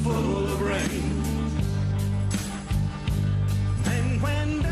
full of rain. And when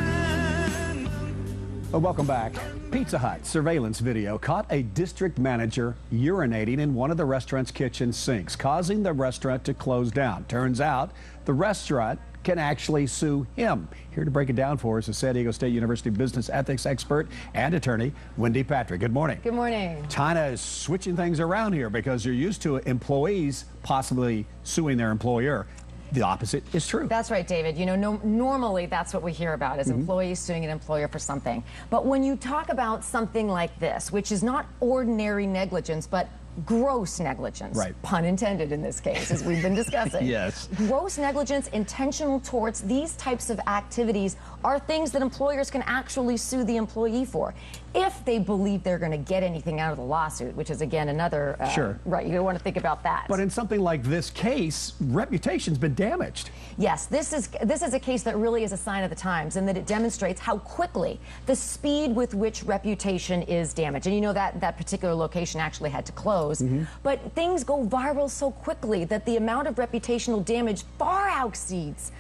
Welcome back. Pizza Hut surveillance video caught a district manager urinating in one of the restaurant's kitchen sinks, causing the restaurant to close down. Turns out the restaurant can actually sue him. Here to break it down for us is San Diego State University business ethics expert and attorney Wendy Patrick. Good morning. Good morning. China is switching things around here because you're used to employees possibly suing their employer. The opposite is true. That's right, David. You know, normally that's what we hear about is employees suing an employer for something. But when you talk about something like this, which is not ordinary negligence, but gross negligence, right, pun intended in this case, as we've been discussing. Yes. Gross negligence, intentional torts, these types of activities are things that employers can actually sue the employee for if they believe they're going to get anything out of the lawsuit, which is, again, another... Sure. Right, you want to think about that. But in something like this case, reputation's been damaged. Yes, this is a case that really is a sign of the times, and that it demonstrates how quickly, the speed with which reputation is damaged. And you know that particular location actually had to close. But things go viral so quickly that the amount of reputational damage far exceeds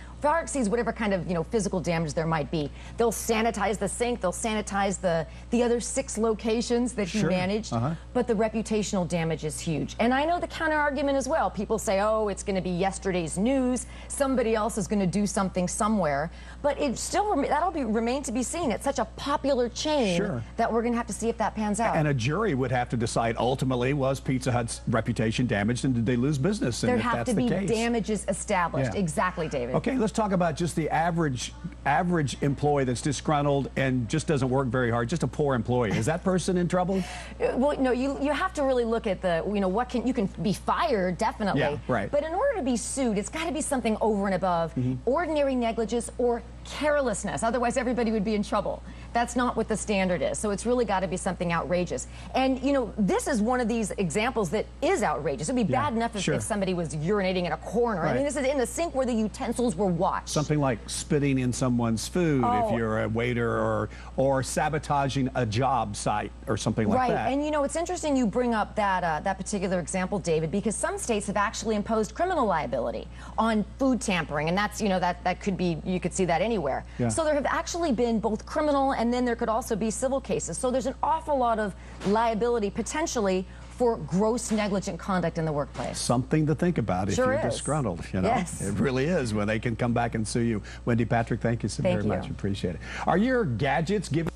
whatever kind of, you know, physical damage there might be. They'll sanitize the sink, they'll sanitize the other 6 locations that he managed, but the reputational damage is huge. And I know the counter argument as well. People say, oh, it's going to be yesterday's news, somebody else is going to do something somewhere, but it still remain to be seen. It's such a popular chain that we're going to have to see if that pans out. And a jury would have to decide ultimately, was Pizza Hut's reputation damaged and did they lose business? And there have to be damages established. Exactly, David. Okay, let's talk about just the average employee that's disgruntled and just doesn't work very hard, just a poor employee. Is that person in trouble? Well, no, you have to really look at the, you know, you can be fired, definitely. Yeah, right. But in order to be sued, it's got to be something over and above ordinary negligence or carelessness. Otherwise, everybody would be in trouble. That's not what the standard is. So it's really got to be something outrageous. And, you know, this is one of these examples that is outrageous. It'd be bad enough if somebody was urinating in a corner. I mean, this is in the sink where the utensils were washed. Something like spitting in someone's food if you're a waiter, or sabotaging a job site or something like that. Right. And, you know, it's interesting you bring up that particular example, David, because some states have actually imposed criminal liability on food tampering. And that's, you know, that could be, you could see that anywhere. So there have actually been both criminal and then there could also be civil cases. So there's an awful lot of liability potentially for gross negligent conduct in the workplace. Something to think about if you're disgruntled, you know. Yes. It really is when they can come back and sue you. Wendy Patrick, thank you so very much. Appreciate it. Are your gadgets giving